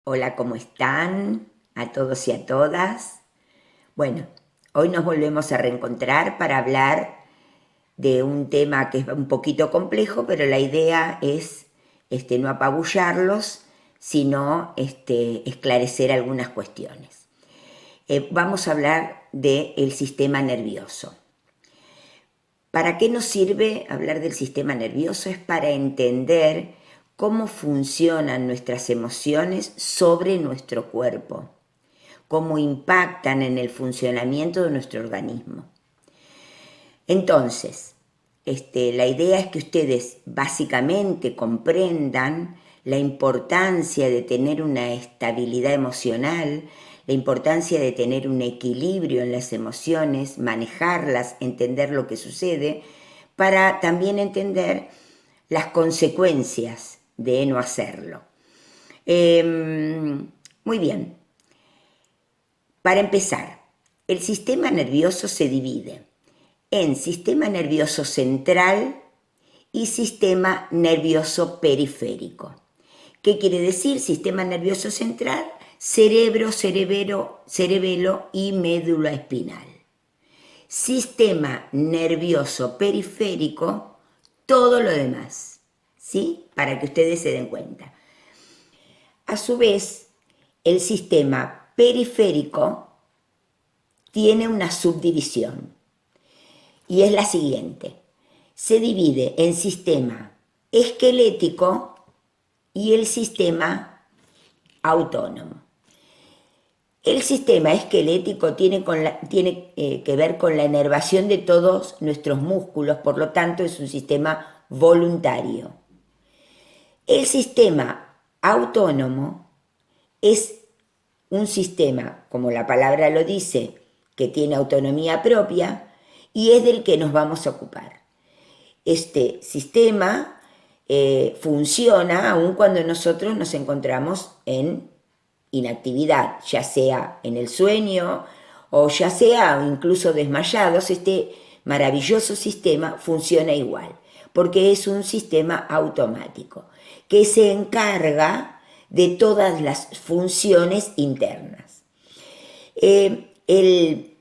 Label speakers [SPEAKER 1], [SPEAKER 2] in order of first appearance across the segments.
[SPEAKER 1] Hola, ¿cómo están? A todos y a todas. Bueno, hoy nos volvemos a reencontrar para hablar de un tema que es un poquito complejo, pero la idea es no apabullarlos, sino esclarecer algunas cuestiones. Vamos a hablar del sistema nervioso. ¿Para qué nos sirve hablar del sistema nervioso? Es para entender cómo funcionan nuestras emociones sobre nuestro cuerpo, cómo impactan en el funcionamiento de nuestro organismo. Entonces, la idea es que ustedes básicamente comprendan la importancia de tener una estabilidad emocional, la importancia de tener un equilibrio en las emociones, manejarlas, entender lo que sucede, para también entender las consecuencias de no hacerlo. Muy bien. Para empezar, el sistema nervioso se divide en sistema nervioso central y sistema nervioso periférico. ¿Qué quiere decir sistema nervioso central? Cerebro, cerebelo y médula espinal. Sistema nervioso periférico, todo lo demás, ¿sí? Para que ustedes se den cuenta. A su vez, el sistema periférico tiene una subdivisión y es la siguiente. Se divide en sistema esquelético y el sistema autónomo. El sistema esquelético tiene que ver con la inervación de todos nuestros músculos, por lo tanto es un sistema voluntario. El sistema autónomo es un sistema, como la palabra lo dice, que tiene autonomía propia y es del que nos vamos a ocupar. Este sistema funciona aun cuando nosotros nos encontramos en inactividad, ya sea en el sueño o ya sea incluso desmayados. Este maravilloso sistema funciona igual, porque es un sistema automático que se encarga de todas las funciones internas. El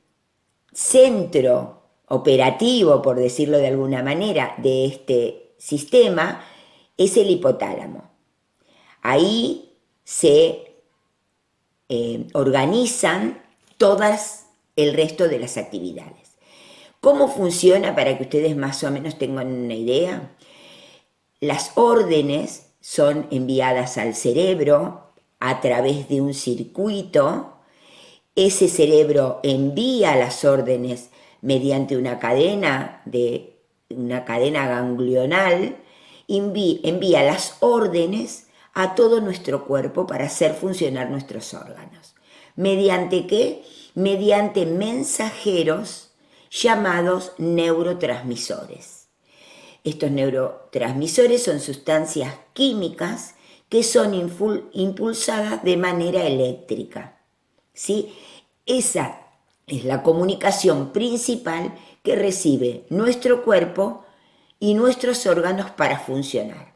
[SPEAKER 1] centro operativo, por decirlo de alguna manera, de este sistema es el hipotálamo. Ahí se organizan todas el resto de las actividades. ¿Cómo funciona para que ustedes más o menos tengan una idea? Las órdenes son enviadas al cerebro a través de un circuito. Ese cerebro envía las órdenes mediante una cadena ganglional, envía las órdenes a todo nuestro cuerpo para hacer funcionar nuestros órganos. ¿Mediante qué? Mediante mensajeros llamados neurotransmisores. Estos neurotransmisores son sustancias químicas que son impulsadas de manera eléctrica, ¿sí? Esa es la comunicación principal que recibe nuestro cuerpo y nuestros órganos para funcionar.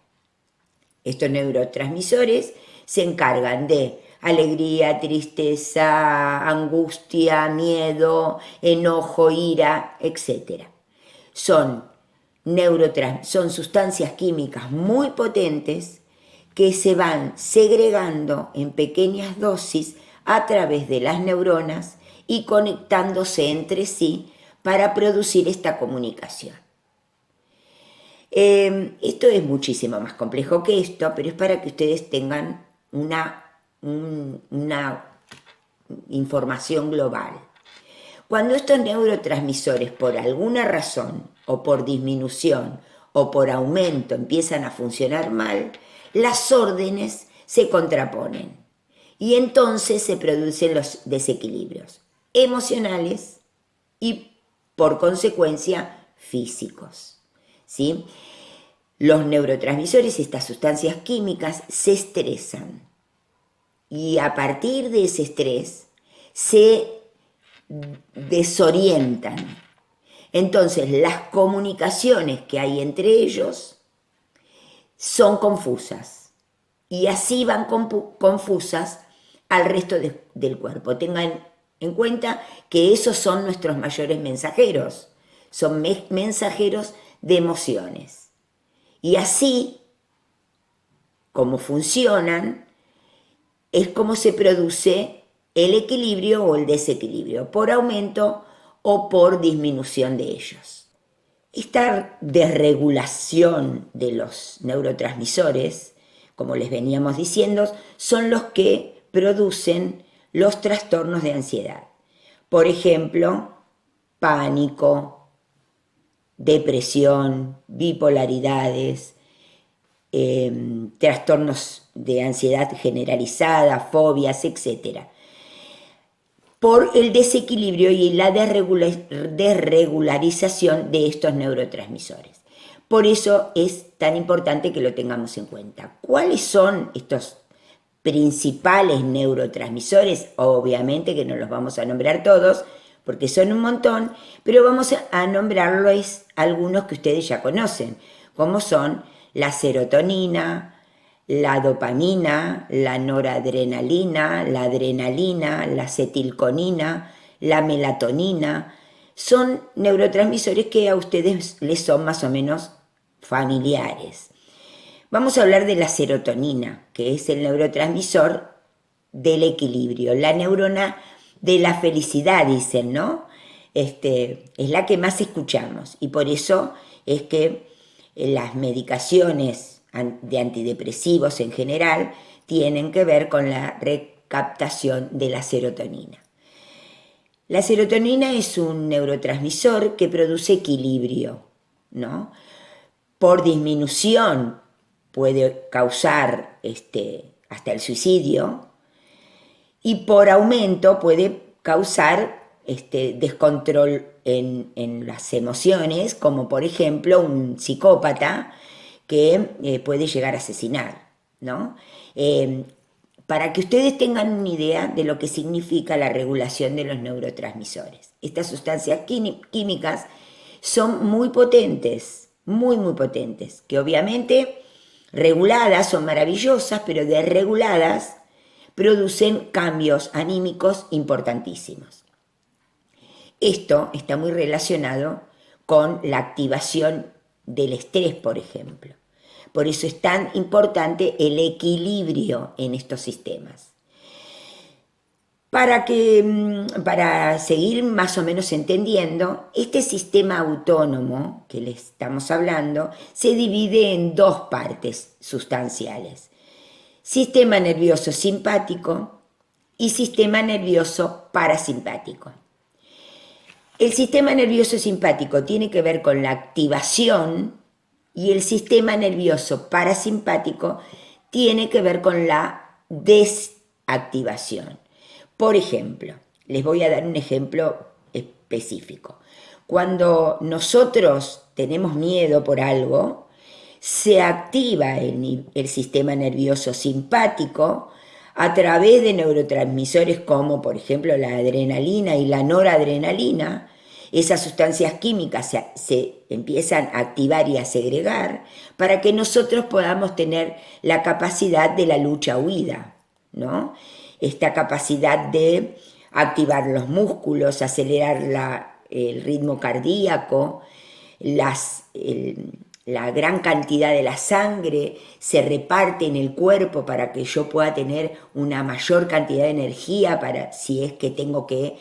[SPEAKER 1] Estos neurotransmisores se encargan de alegría, tristeza, angustia, miedo, enojo, ira, etc. Son sustancias químicas muy potentes que se van segregando en pequeñas dosis a través de las neuronas y conectándose entre sí para producir esta comunicación. Esto es muchísimo más complejo que esto, pero es para que ustedes tengan una información global. Cuando estos neurotransmisores, por alguna razón, o por disminución, o por aumento, empiezan a funcionar mal, las órdenes se contraponen. Y entonces se producen los desequilibrios emocionales y, por consecuencia, físicos, ¿sí? Los neurotransmisores, estas sustancias químicas, se estresan. Y a partir de ese estrés se desorientan. Entonces, las comunicaciones que hay entre ellos son confusas. y así van confusas al resto del cuerpo. Tengan en cuenta que esos son nuestros mayores mensajeros, son mensajeros de emociones. Y así, como funcionan, es como se produce el equilibrio o el desequilibrio, por aumento o por disminución de ellos. Esta desregulación de los neurotransmisores, como les veníamos diciendo, son los que producen los trastornos de ansiedad. Por ejemplo, pánico, depresión, bipolaridades, trastornos de ansiedad generalizada, fobias, etc. Por el desequilibrio y la desregularización de estos neurotransmisores. Por eso es tan importante que lo tengamos en cuenta. ¿Cuáles son estos principales neurotransmisores? Obviamente que no los vamos a nombrar todos, porque son un montón, pero vamos a nombrarles algunos que ustedes ya conocen, como son la serotonina, la dopamina, la noradrenalina, la adrenalina, la acetilcolina, la melatonina. Son neurotransmisores que a ustedes les son más o menos familiares. Vamos a hablar de la serotonina, que es el neurotransmisor del equilibrio, la neurona de la felicidad, dicen, ¿no? Es la que más escuchamos y por eso es que las medicaciones de antidepresivos en general tienen que ver con la recaptación de la serotonina. La serotonina es un neurotransmisor que produce equilibrio, ¿no? Por disminución puede causar hasta el suicidio y por aumento puede causar descontrol en las emociones, como por ejemplo un psicópata que puede llegar a asesinar, ¿no? Para que ustedes tengan una idea de lo que significa la regulación de los neurotransmisores. Estas sustancias químicas son muy potentes, muy potentes, que obviamente reguladas son maravillosas, pero desreguladas producen cambios anímicos importantísimos. Esto está muy relacionado con la activación del estrés, por ejemplo. Por eso es tan importante el equilibrio en estos sistemas. Para seguir más o menos entendiendo, este sistema autónomo que les estamos hablando se divide en dos partes sustanciales: sistema nervioso simpático y sistema nervioso parasimpático. El sistema nervioso simpático tiene que ver con la activación y el sistema nervioso parasimpático tiene que ver con la desactivación. Por ejemplo, les voy a dar un ejemplo específico. Cuando nosotros tenemos miedo por algo, se activa el sistema nervioso simpático a través de neurotransmisores como, por ejemplo, la adrenalina y la noradrenalina. Esas sustancias químicas se empiezan a activar y a segregar para que nosotros podamos tener la capacidad de la lucha-huida, ¿no? Esta capacidad de activar los músculos, acelerar el ritmo cardíaco, la gran cantidad de la sangre se reparte en el cuerpo para que yo pueda tener una mayor cantidad de energía para si es que tengo que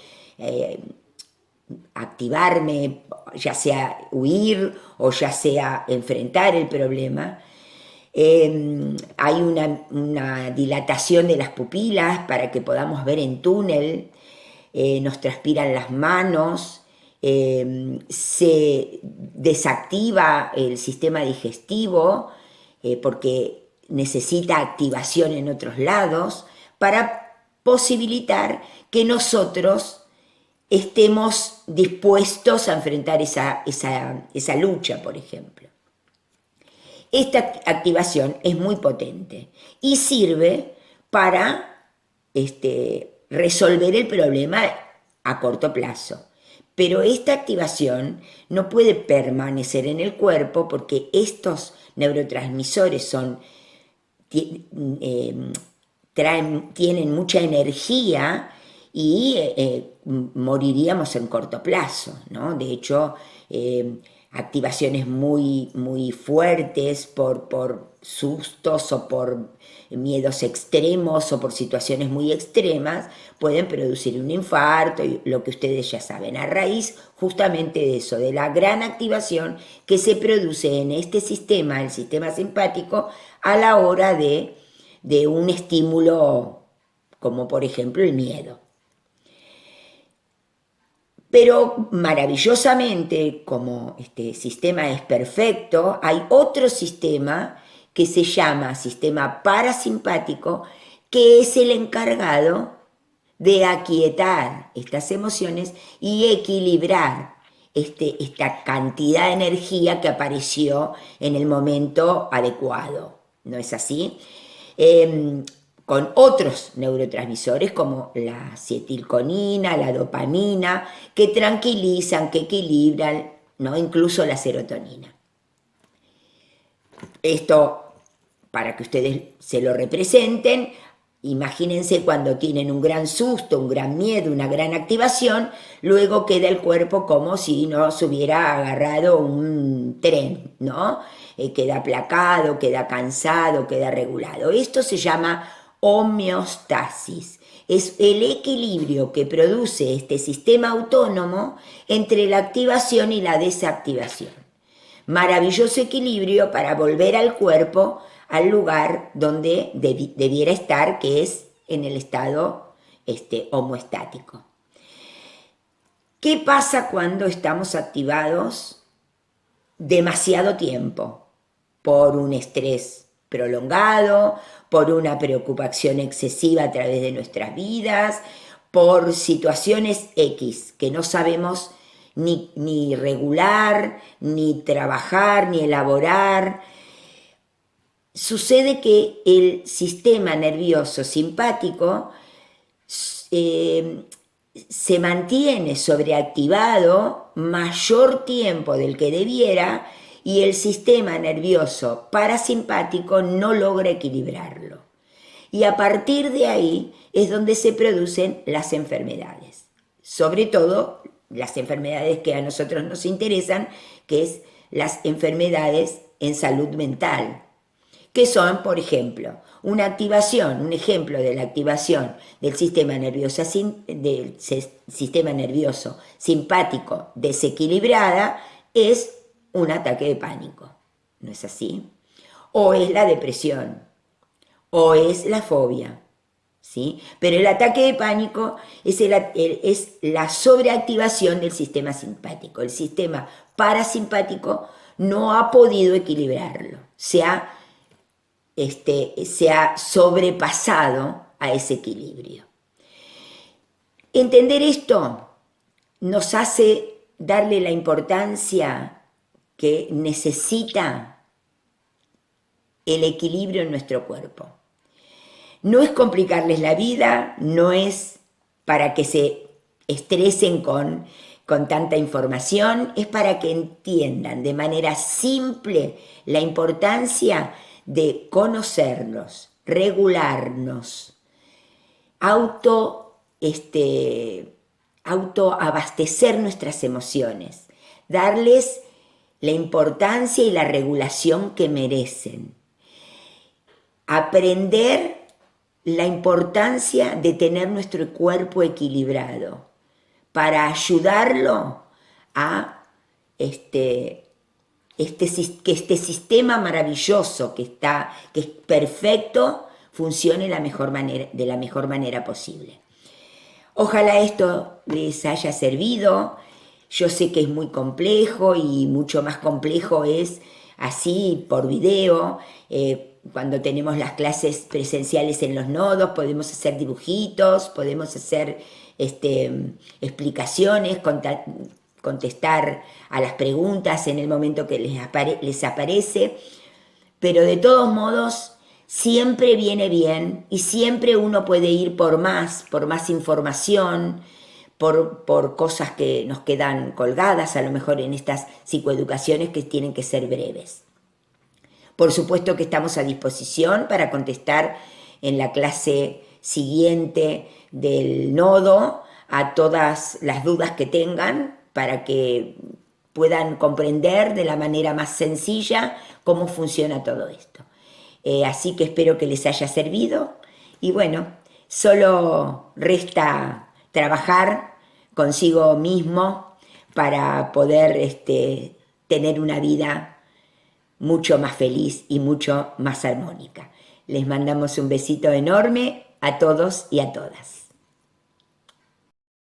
[SPEAKER 1] activarme, ya sea huir o ya sea enfrentar el problema. Hay una dilatación de las pupilas para que podamos ver en túnel, nos transpiran las manos, se desactiva el sistema digestivo porque necesita activación en otros lados para posibilitar que nosotros estemos dispuestos a enfrentar esa lucha, por ejemplo. Esta activación es muy potente y sirve para resolver el problema a corto plazo. Pero esta activación no puede permanecer en el cuerpo porque estos neurotransmisores tienen mucha energía y moriríamos en corto plazo, ¿no? De hecho, activaciones muy, muy fuertes por sustos o por miedos extremos o por situaciones muy extremas pueden producir un infarto y lo que ustedes ya saben, a raíz justamente de eso, de la gran activación que se produce en este sistema, el sistema simpático, a la hora de un estímulo como por ejemplo el miedo. Pero maravillosamente, como este sistema es perfecto, hay otro sistema que se llama sistema parasimpático, que es el encargado de aquietar estas emociones y equilibrar esta cantidad de energía que apareció en el momento adecuado. ¿No es así? Con otros neurotransmisores como la acetilcolina, la dopamina, que tranquilizan, que equilibran, ¿no? Incluso la serotonina. Esto, para que ustedes se lo representen, imagínense cuando tienen un gran susto, un gran miedo, una gran activación, luego queda el cuerpo como si no se hubiera agarrado un tren, ¿no? Queda aplacado, queda cansado, queda regulado. Esto se llama homeostasis. Es el equilibrio que produce este sistema autónomo entre la activación y la desactivación. Maravilloso equilibrio para volver al cuerpo al lugar donde debiera estar, que es en el estado homeostático. ¿Qué pasa cuando estamos activados demasiado tiempo? Por un estrés prolongado, por una preocupación excesiva a través de nuestras vidas, por situaciones X que no sabemos ni regular, ni trabajar, ni elaborar. Sucede que el sistema nervioso simpático se mantiene sobreactivado mayor tiempo del que debiera y el sistema nervioso parasimpático no logra equilibrarlo. Y a partir de ahí es donde se producen las enfermedades, sobre todo las enfermedades que a nosotros nos interesan, que es las enfermedades en salud mental, que son, por ejemplo, un ejemplo de la activación del sistema nervioso simpático desequilibrada es un ataque de pánico, ¿no es así? O es la depresión, o es la fobia, ¿sí? Pero el ataque de pánico es la sobreactivación del sistema simpático. El sistema parasimpático no ha podido equilibrarlo, se ha sobrepasado a ese equilibrio. Entender esto nos hace darle la importancia que necesita el equilibrio en nuestro cuerpo. No es complicarles la vida, no es para que se estresen con tanta información, es para que entiendan de manera simple la importancia de conocernos, regularnos, autoabastecer nuestras emociones, darles la importancia y la regulación que merecen, aprender la importancia de tener nuestro cuerpo equilibrado para ayudarlo a que este sistema maravilloso que es perfecto funcione de la mejor manera posible. Ojalá esto les haya servido. Yo sé que es muy complejo y mucho más complejo es así por video. Cuando tenemos las clases presenciales en los nodos podemos hacer dibujitos, podemos hacer explicaciones, contestar a las preguntas en el momento que les aparece, pero de todos modos siempre viene bien y siempre uno puede ir por más información, por cosas que nos quedan colgadas a lo mejor en estas psicoeducaciones que tienen que ser breves. Por supuesto que estamos a disposición para contestar en la clase siguiente del nodo a todas las dudas que tengan para que puedan comprender de la manera más sencilla cómo funciona todo esto. Así que espero que les haya servido y bueno, solo resta trabajar consigo mismo para poder tener una vida mucho más feliz y mucho más armónica. Les mandamos un besito enorme a todos y a todas.